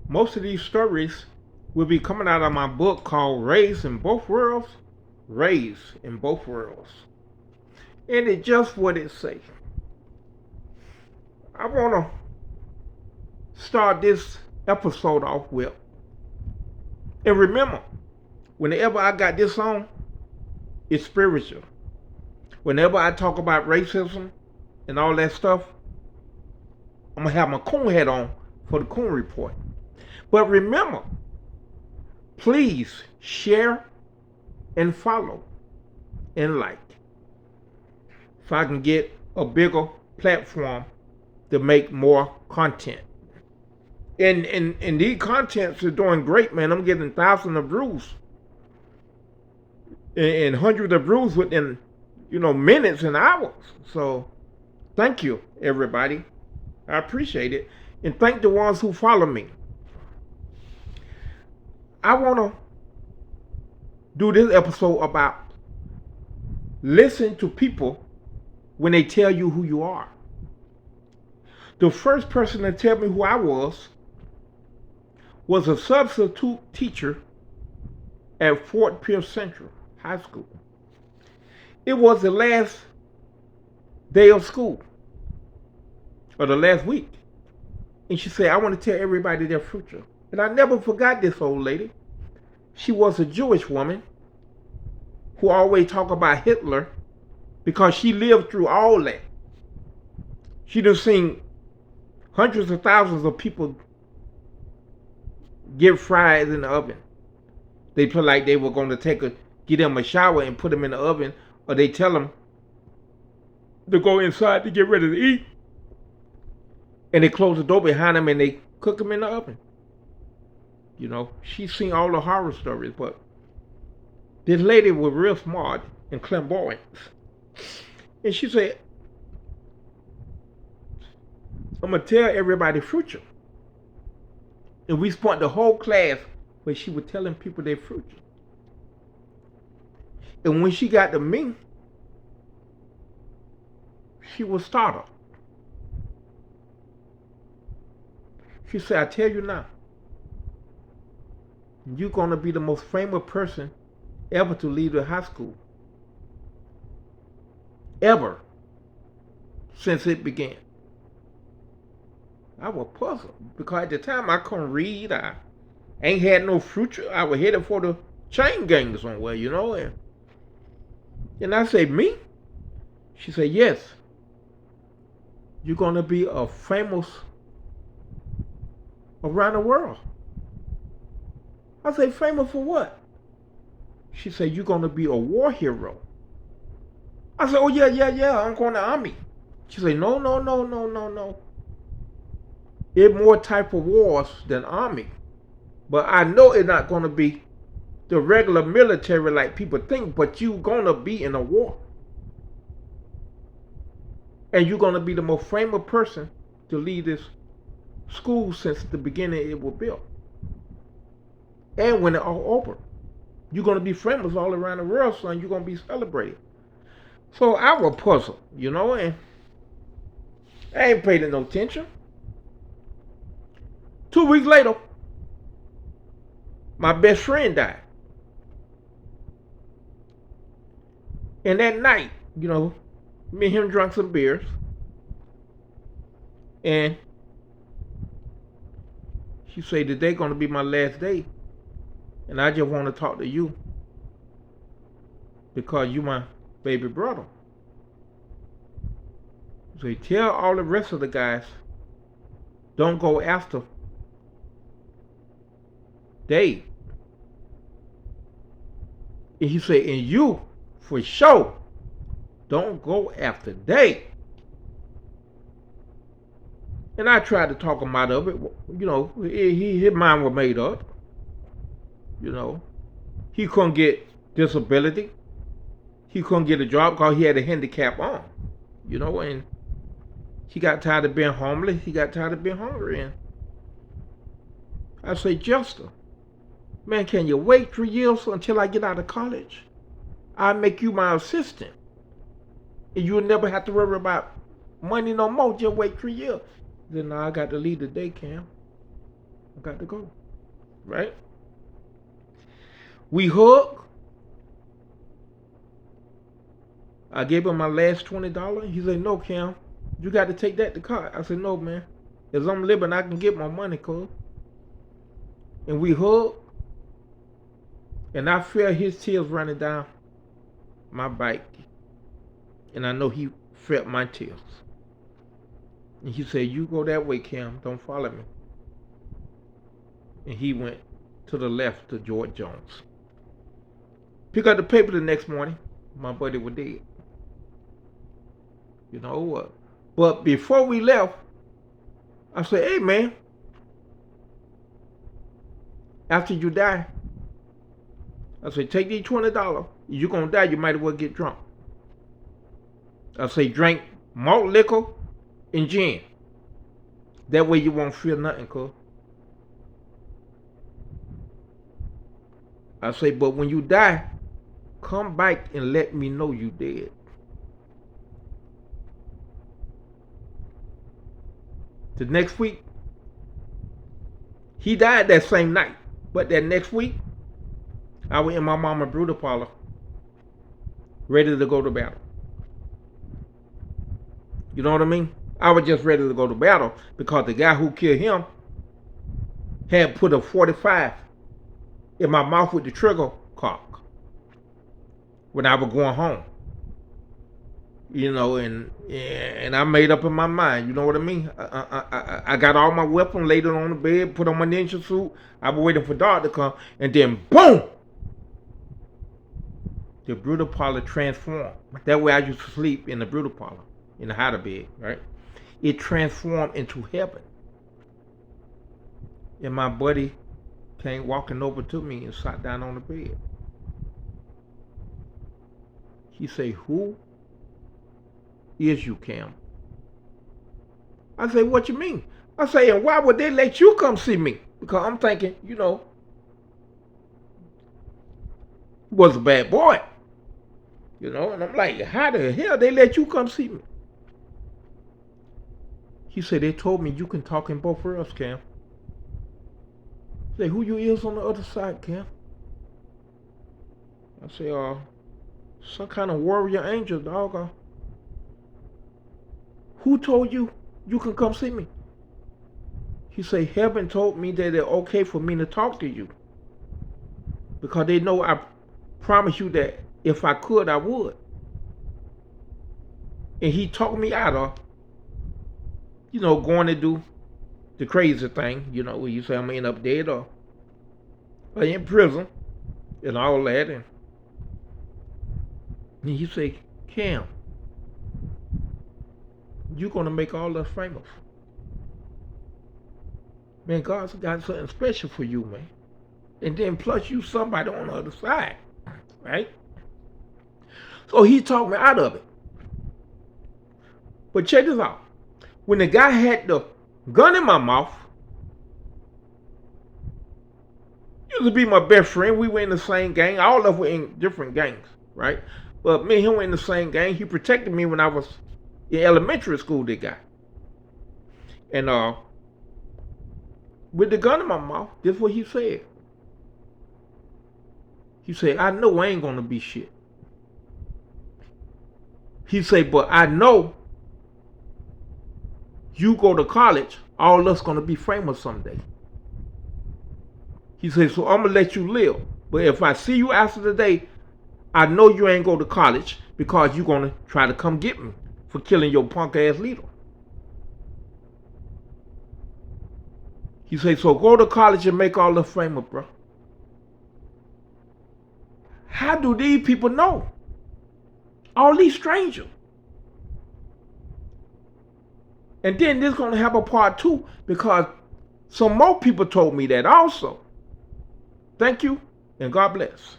most of these stories will be coming out of my book called Raised in Both Worlds. Raised in Both Worlds. And it's just what it says. I want to start this episode off with. And remember, whenever I got this on, it's spiritual. Whenever I talk about racism and all that stuff, I'm going to have my coon hat on for the coon report. But remember, please share and follow and like so I can get a bigger platform to make more content. And these contents are doing great, man. I'm getting thousands of views and hundreds of views within, minutes and hours. So thank you, everybody. I appreciate it. And thank the ones who follow me. I want to do this episode about listen to people when they tell you who you are. The first person to tell me who I was a substitute teacher at Fort Pierce Central High School. It was the last day of school, or the last week. And she said, I want to tell everybody their future. And I never forgot this old lady. She was a Jewish woman who always talked about Hitler because she lived through all that. She done seen hundreds of thousands of people get fried in the oven. They feel like they were going to get them a shower and put them in the oven, or they tell them to go inside to get ready to eat. And they close the door behind them and they cook them in the oven. She's seen all the horror stories, but this lady was real smart and clairvoyant. And she said, I'm going to tell everybody future. And we spent the whole class where she was telling people their future. And when she got to me, she was startled. She said, I tell you now, you're going to be the most famous person ever to leave the high school. Ever. Since it began. I was puzzled because at the time I couldn't read. I ain't had no future. I was headed for the chain gang somewhere, And I said, me? She said, yes. You're going to be a famous around the world. I said, famous for what? She said, you're going to be a war hero. I said, oh, yeah, I'm going to the army. She said, no. It's more type of wars than army. But I know it's not going to be the regular military like people think, but you're going to be in a war. And you're going to be the most famous person to lead this school since the beginning it was built. And when it's all over, you're going to be famous all around the world, son. You're going to be celebrated. So I was puzzled, and I ain't paid it no attention. 2 weeks later, my best friend died. And that night, me and him drank some beers. And she said, today going to be my last day. And I just want to talk to you because you my baby brother. So tell all the rest of the guys, don't go after Dave. And he said, and you, for sure, don't go after Dave. And I tried to talk him out of it. His mind was made up. He couldn't get disability. He couldn't get a job because he had a handicap on. And he got tired of being homeless. He got tired of being hungry. And I say, Juster, man, can you wait 3 years until I get out of college? I'll make you my assistant. And you'll never have to worry about money no more. Just wait 3 years. Then I got to leave the day camp. I got to go. Right? We hug. I gave him my last $20. He said, no, Cam, you got to take that to court. I said, no, man. As I'm living, I can get my money, cuz. And we hugged. And I felt his tears running down my bike. And I know he felt my tears. And he said, you go that way, Cam. Don't follow me. And he went to the left to George Jones. Pick up the paper the next morning. My buddy was dead. You know what? But before we left, I said, hey, man, after you die, I said, take these $20. You're going to die, you might as well get drunk. I say, drink malt liquor and gin. That way you won't feel nothing, cuz. I say, but when you die, come back and let me know you dead. The next week, he died that same night. But that next week, I was in my mama's beauty parlor, ready to go to battle. You know what I mean? I was just ready to go to battle because the guy who killed him had put a 45 in my mouth with the trigger cock when I was going home. You know, and I made up in my mind. You know what I mean? I got all my weapons, laid it on the bed, put on my ninja suit. I was waiting for Dog to come, and then boom! The beauty parlor transformed. That way I used to sleep in the beauty parlor, in the hotter bed, right? It transformed into heaven. And my buddy came walking over to me and sat down on the bed. He said, who is you, Cam? I say, what you mean? I say, and why would they let you come see me? Because I'm thinking, you know, he was a bad boy. You know, and I'm like, how the hell they let you come see me? He said, they told me you can talk in both worlds, Cam. I say, who you is on the other side, Cam? I say, some kind of warrior angel, dog. Who told you you can come see me? He said, heaven told me that it's okay for me to talk to you. Because they know I promised you that if I could, I would. And he talked me out of, you know, going to do the crazy thing, you know, where you say I'm end up dead or in prison and all that. And he said, Cam, you're going to make all us famous. Man, God's got something special for you, man. And then plus you somebody on the other side, right? So he talked me out of it. But check this out. When the guy had the gun in my mouth, he used to be my best friend. We were in the same gang. All of us were in different gangs, right? But me and him were in the same gang. He protected me when I was in elementary school, that guy. And with the gun in my mouth, this is what he said. He said, I know I ain't gonna be shit. He said, but I know you go to college, all of us gonna be famous someday. He said, so I'm gonna let you live. But if I see you after the day, I know you ain't go to college because you gonna try to come get me for killing your punk ass leader. He said, so go to college and make all the famous, bro. How do these people know? All these strangers. And then this is going to have a part 2 because some more people told me that also. Thank you and God bless.